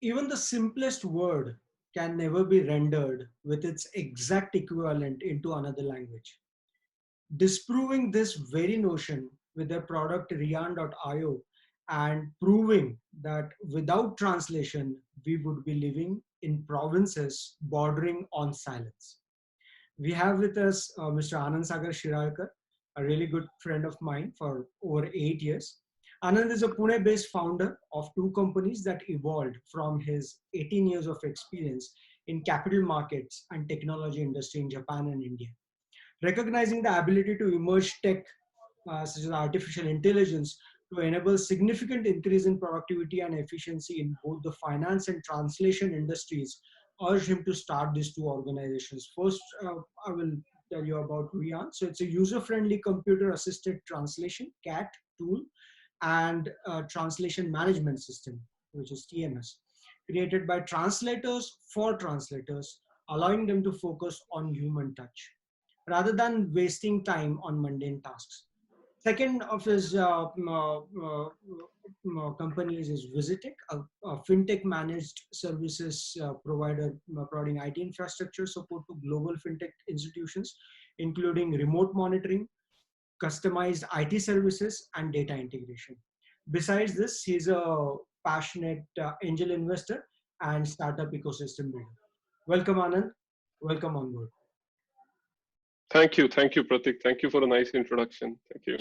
Even the simplest word can never be rendered with its exact equivalent into another language. Disproving this very notion with their product Rian.io and proving that without translation, we would be living in provinces bordering on silence. We have with us Mr. AnandSagar Shiralkar, a really good friend of mine for over 8 years. Anand is a Pune based founder of two companies that evolved from his 18 years of experience in capital markets and technology industry in Japan and India. Recognizing the ability to emerge tech such as artificial intelligence to enable significant increase in productivity and efficiency in both the finance and translation industries, urged him to start these two organizations. First, I will tell you about Rian. So it's a user-friendly computer-assisted translation (CAT) tool and translation management system, which is TMS, created by translators for translators, allowing them to focus on human touch rather than wasting time on mundane tasks. Second of his companies is Visitek, a fintech managed services provider providing IT infrastructure support to global fintech institutions, including remote monitoring, customized IT services, and data integration. Besides this, he's a passionate angel investor and startup ecosystem builder. Welcome, Anand. Welcome on board. Thank you, Pratik. Thank you for a nice introduction. Thank you.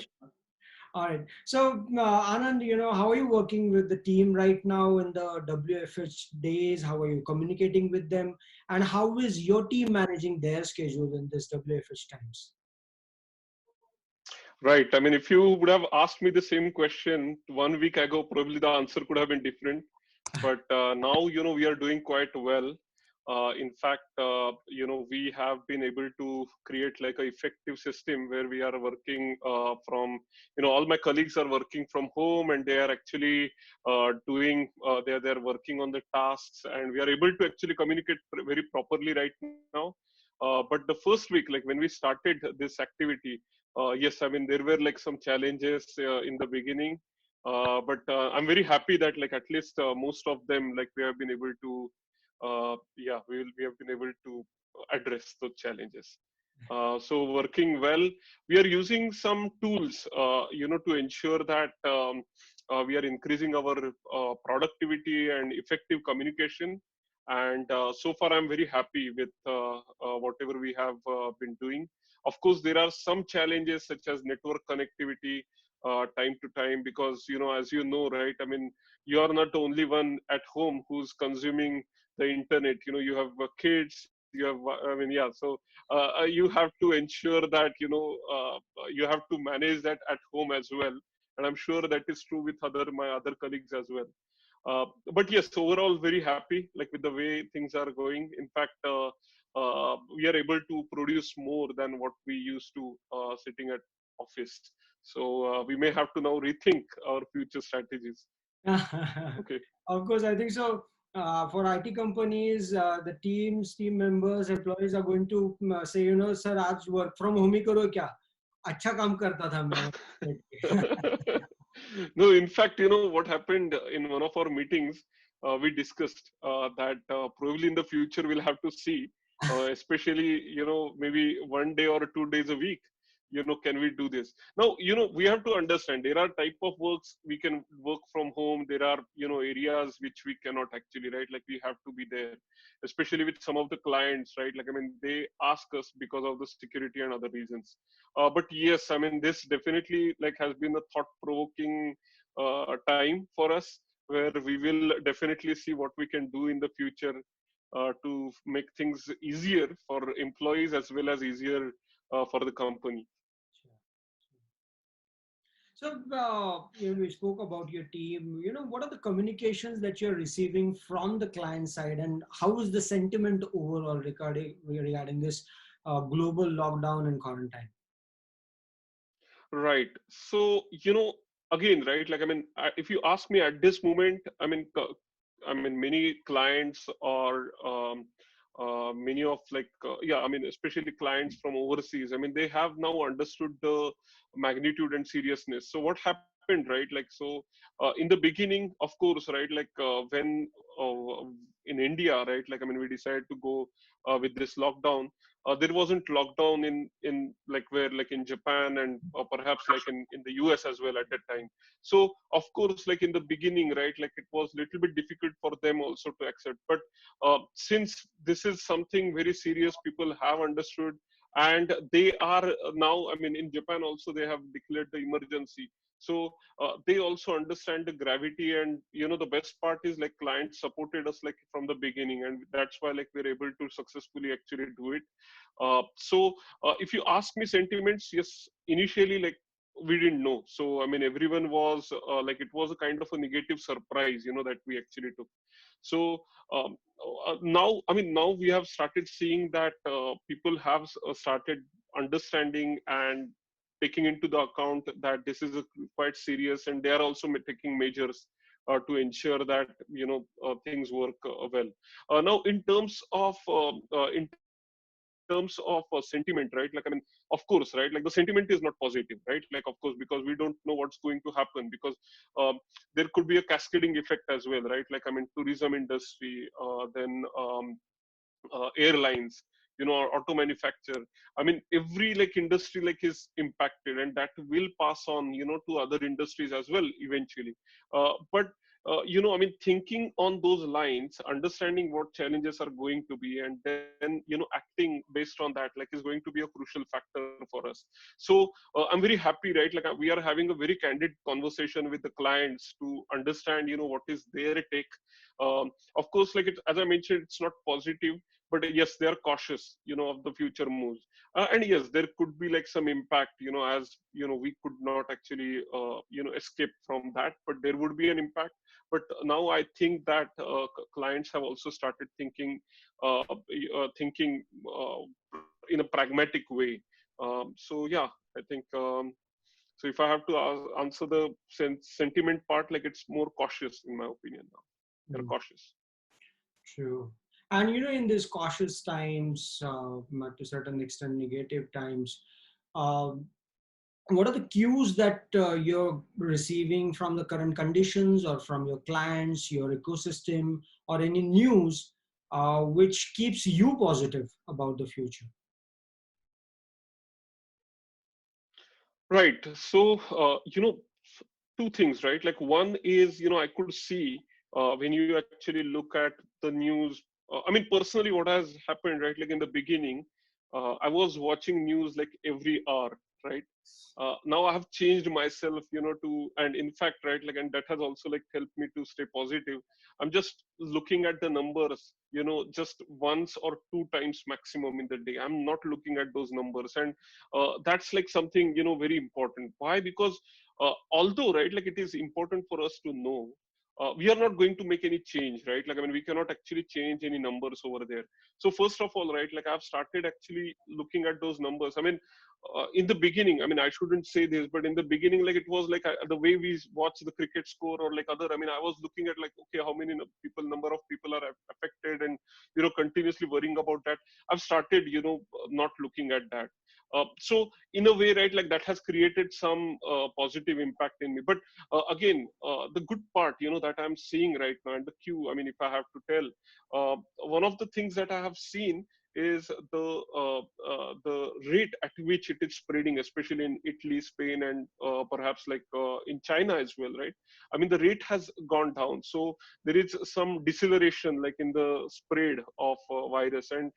All right. So, Anand, how are you working with the team right now in the WFH days? How are you communicating with them? And how is your team managing their schedule in this WFH times? Right. I mean, if you would have asked me the same question 1 week ago, probably the answer could have been different. But now, we are doing quite well. In fact, we have been able to create like a effective system where we are working from, all my colleagues are working from home and they are actually doing, they're working on the tasks and we are able to actually communicate very properly right now. But the first week, like when we started this activity, yes, I mean, there were like some challenges in the beginning, but I'm very happy that like at least most of them, like we have been able to, we have been able to address those challenges. So working well, we are using some tools, to ensure that we are increasing our productivity and effective communication. And so far, I'm very happy with whatever we have been doing. Of course, there are some challenges such as network connectivity time to time because, as you know, right, I mean, you are not the only one at home who's consuming the internet. You have kids, you have, I mean, yeah, so you have to ensure that, you have to manage that at home as well. And I'm sure that is true with my other colleagues as well. But yes, overall, very happy like with the way things are going. In fact, we are able to produce more than what we used to sitting at office. So we may have to now rethink our future strategies. Okay. Of course, I think so. For IT companies, the team members, employees are going to say, sir, आज work from home ही करो क्या? अच्छा काम करता था मैं. No, in fact, what happened in one of our meetings, we discussed that probably in the future we'll have to see, especially, maybe 1 day or 2 days a week, can we do this? Now, we have to understand there are type of works we can work from home. There are, areas which we cannot actually, right? Like we have to be there, especially with some of the clients, right? Like, I mean, they ask us because of the security and other reasons. But yes, I mean, this definitely like has been a thought-provoking time for us, where we will definitely see what we can do in the future to make things easier for employees as well as easier for the company. So, we spoke about your team. What are the communications that you're receiving from the client side, and how is the sentiment overall regarding this global lockdown and quarantine? Right. So, again, right, like, I mean, if you ask me at this moment, I mean, many clients or many of like, yeah, I mean, especially clients from overseas, I mean, they have now understood the magnitude and seriousness. So what happens happened, right? Like, so in the beginning, of course, right? Like when uh, in India, right? Like, I mean, we decided to go with this lockdown. There wasn't lockdown in like where like in Japan and perhaps like in the US as well at that time. So of course, like in the beginning, right? Like it was little bit difficult for them also to accept. But since this is something very serious, people have understood, and they are now, I mean, in Japan also they have declared the emergency. So they also understand the gravity, and the best part is like clients supported us like from the beginning, and that's why like we're able to successfully actually do it. So if you ask me sentiments, yes, initially like we didn't know. So I mean, everyone was like, it was a kind of a negative surprise, that we actually took. So um, now, I mean, now we have started seeing that people have started understanding and taking into the account that this is a quite serious, and they are also taking measures to ensure that things work well. Now, in terms of sentiment, right? Like, I mean, of course, right? Like the sentiment is not positive, right? Like, of course, because we don't know what's going to happen, because um, there could be a cascading effect as well, right? Like, I mean, tourism industry, then airlines, or auto manufacture. I mean, every like industry like is impacted, and that will pass on, to other industries as well eventually. But I mean, thinking on those lines, understanding what challenges are going to be, and then acting based on that, like, is going to be a crucial factor for us. So I'm very happy, right? Like we are having a very candid conversation with the clients to understand, what is their take. Of course, like as I mentioned, it's not positive, but yes, they are cautious, of the future moves. And yes, there could be like some impact, as we could not actually escape from that, but there would be an impact. But now I think that clients have also started thinking in a pragmatic way. So yeah, I think so if I have to answer the sentiment part, like it's more cautious in my opinion now. They're Mm, cautious. true. And in these cautious times, to certain extent, negative times, uh, what are the cues that you're receiving from the current conditions or from your clients, your ecosystem, or any news which keeps you positive about the future? Right. So, two things, right? Like one is, I could see when you actually look at the news. I mean, personally, what has happened, right? Like in the beginning, I was watching news like every hour, right? Now I have changed myself, and in fact, right, like, and that has also like helped me to stay positive. I'm just looking at the numbers, just once or two times maximum in the day. I'm not looking at those numbers, and that's like something very important. Why? Because although, right, like it is important for us to know, we are not going to make any change, right? Like, I mean, we cannot actually change any numbers over there. So first of all, right, like I've started actually looking at those numbers. I mean, in the beginning, I mean, I shouldn't say this, but in the beginning, like it was like the way we watch the cricket score or like other, I mean, I was looking at like, okay, how many number of people are affected, and continuously worrying about that. I've started not looking at that. So in a way, right, like that has created some positive impact in me. But again, the good part, that I'm seeing right now, and the cue, I mean, if I have to tell, one of the things that I have seen is the rate at which it is spreading, especially in Italy, Spain, and perhaps like in China as well, right? I mean, the rate has gone down, so there is some deceleration, like in the spread of virus, and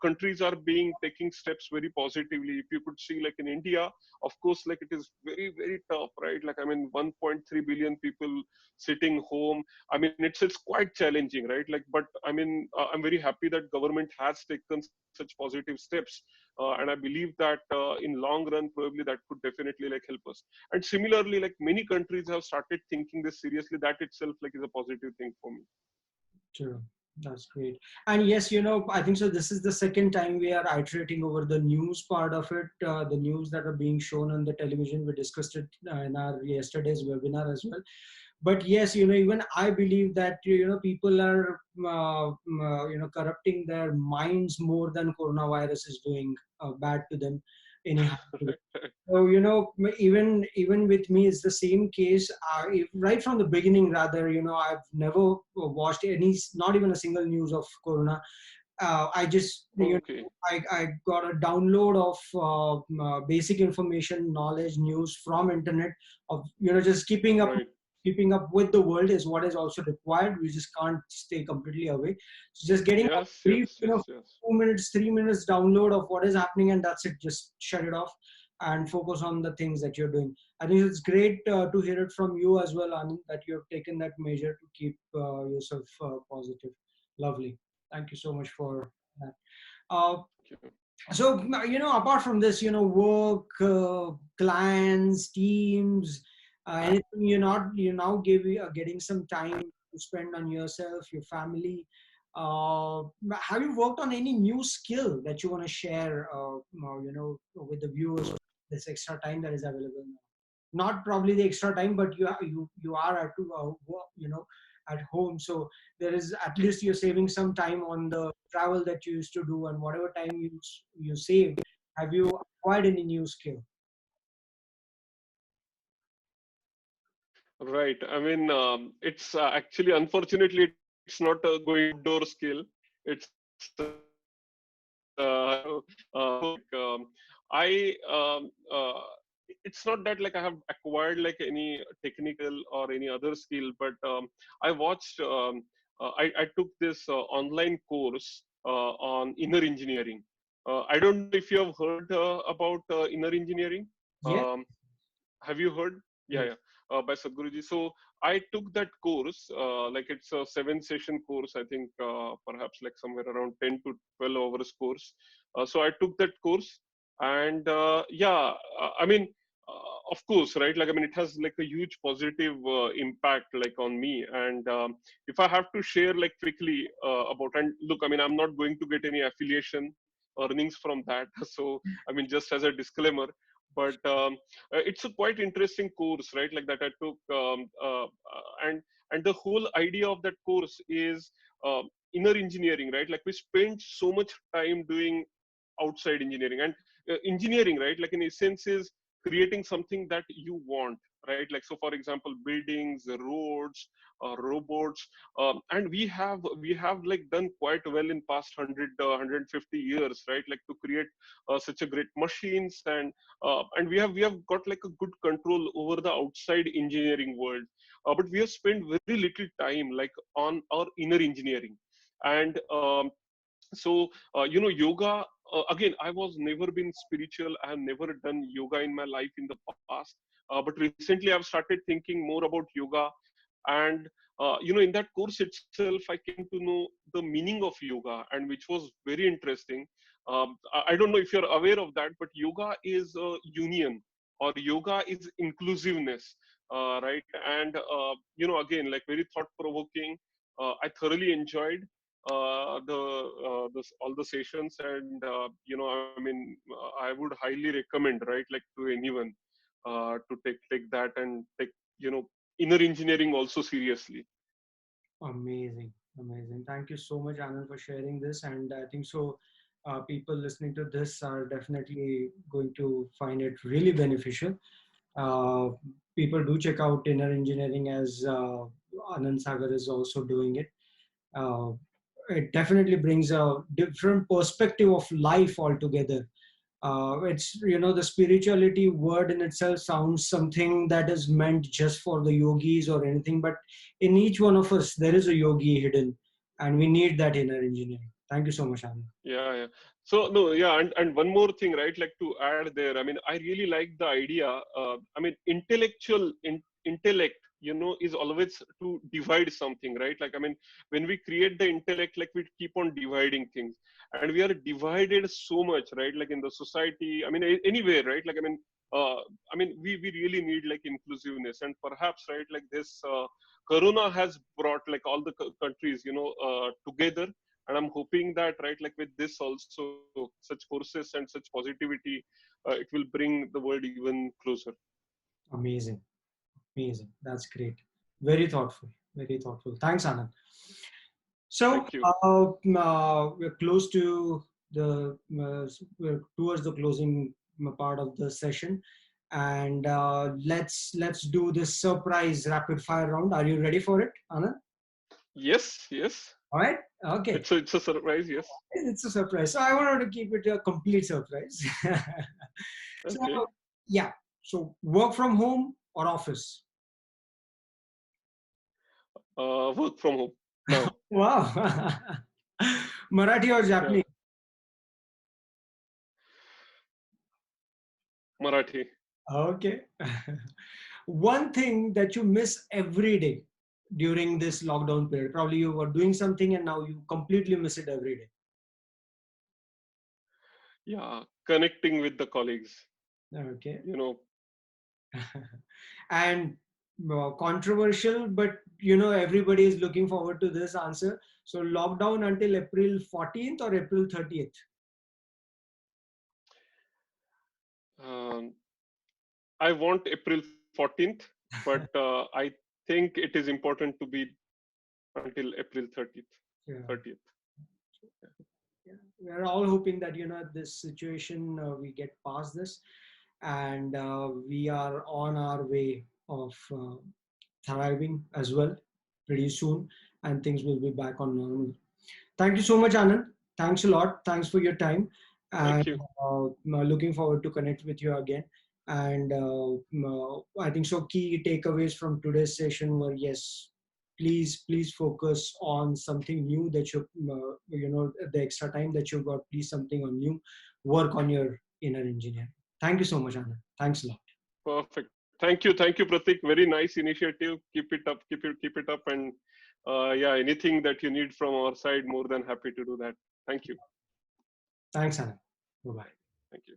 countries are being taking steps very positively. If you could see, like in India, of course, like it is very very tough, right? Like, I mean, 1.3 billion people sitting home. I mean, it's quite challenging, right? Like, but I mean, I'm very happy that government has taken such positive steps, and I believe that in long run, probably that could definitely like help us. And similarly, like many countries have started thinking this seriously. That itself like is a positive thing for me. True. That's great. And yes, I think so. This is the second time we are iterating over the news part of it, the news that are being shown on the television. We discussed it in our yesterday's webinar as well. But yes, even I believe that people are corrupting their minds more than coronavirus is doing bad to them. anyhow. Right. So even with me, it's the same case. Right from the beginning, rather, I've never watched not even a single news of Corona. I just Okay. I got a download of basic information, knowledge, news from internet of just Right. keeping up with the world is what is also required. We just can't stay completely away. So just getting a Yes. brief, Yes. Yes. Yes. 2 minutes, 3 minutes download of what is happening, and that's it. Just shut it off and focus on the things that you're doing. I think it's great to hear it from you as well, Anand, that you have taken that measure to keep yourself positive. Lovely. Thank you so much for that. Uh, Thank you. so, apart from this, work, clients, teams, anything you're now getting some time to spend on yourself, your family. Uh, have you worked on any new skill that you want to share, with the viewers? This extra time that is available now. Not probably the extra time, but you are at work, at home, so there is at least you're saving some time on the travel that you used to do, and whatever time you save, have you acquired any new skill? Right. I mean, it's actually, unfortunately, it's not going to be an outdoor skill. It's I it's not that like I have acquired like any technical or any other skill, but I watched. I took this online course on inner engineering. I don't know if you have heard about inner engineering. Yes. Have you heard? Yeah, Yes. yeah. By Sadhguruji. So I took that course. Like it's a 7 session course. I think perhaps like somewhere around 10 to 12 hours course. So I took that course, and yeah, I mean, of course, right? Like I mean, it has like a huge positive impact like on me. And if I have to share like quickly about, and look, I mean, I'm not going to get any affiliation earnings from that. So I mean, just as a disclaimer, but it's a quite interesting course, right? Like that I took, and the whole idea of that course is inner engineering, right? Like we spend so much time doing outside engineering, and engineering, right? Like in essence is creating something that you want, right? Like so, for example, buildings, roads, robots, and we have like done quite well in past 100 150 years, right? Like to create such a great machines, and we have got like a good control over the outside engineering world, but we have spent very little time like on our inner engineering. And yoga, again, I was never been spiritual. I have never done yoga in my life in the past, but recently I've started thinking more about yoga. And in that course itself I came to know the meaning of yoga, and which was very interesting. I don't know if you're aware of that, but yoga is union, or yoga is inclusiveness, right? And again, like very thought provoking. I thoroughly enjoyed all the sessions. And I mean, I would highly recommend, right, like to anyone to take that and take inner engineering also seriously. Amazing, amazing. Thank you so much, Anand, for sharing this. And I think so, people listening to this are definitely going to find it really beneficial. Uh, People do check out inner engineering, as AnandSagar is also doing it. Uh, it definitely brings a different perspective of life altogether. It's the spirituality word in itself sounds something that is meant just for the yogis or anything, but in each one of us there is a yogi hidden, and we need that inner engineering. Thank you so much, Anand. Yeah, yeah. So no, yeah, and one more thing, right? Like to add there, I mean, I really like the idea. I mean, intellect, is always to divide something, right? Like, I mean, when we create the intellect, like we keep on dividing things, and we are divided so much, right? Like in the society, I mean, anywhere, right? Like, uh, we really need like inclusiveness, and perhaps, right, like this Corona has brought like all the countries, together. And I'm hoping that, right, like with this also, such courses and such positivity, it will bring the world even closer. Amazing, amazing. That's great. Very thoughtful. Very thoughtful. Thanks, Anand. So Thank you. we're close to the we're towards the closing a part of the session. And let's do this surprise rapid fire round. Are you ready for it, Anand? Yes, yes. All right. Okay. It's a surprise. Yes. It's a surprise. So I wanted to keep it a complete surprise. So Okay. yeah. So work from home or office? Work from home now. Wow. Marathi or Yeah. Japanese? Marathi. Okay. One thing that you miss every day during this lockdown period. Probably you were doing something and now you completely miss it every day. Yeah. Connecting with the colleagues. Okay. You know. And controversial, but everybody is looking forward to this answer. So lockdown until April 14th or April 30th? Um, I want April 14th, but I think it is important to be until April 30th. Yeah. 30th. Yeah. We're all hoping that this situation, we get past this, and we are on our way of thriving as well pretty soon, and things will be back on normal. Thank you so much, Anand. Thanks a lot. Thanks for your time. Thank And you. looking forward to connect with you again. And I think so. Key takeaways from today's session were yes, please focus on something new that the extra time that you got, please something on new, work on your inner engineering. Thank you so much, Anand. Thanks a lot. Perfect. Thank you, Pratik. Very nice initiative. Keep it up. Keep it up. And yeah, anything that you need from our side, more than happy to do that. Thank you. Thanks, Anand. Bye bye. Thank you.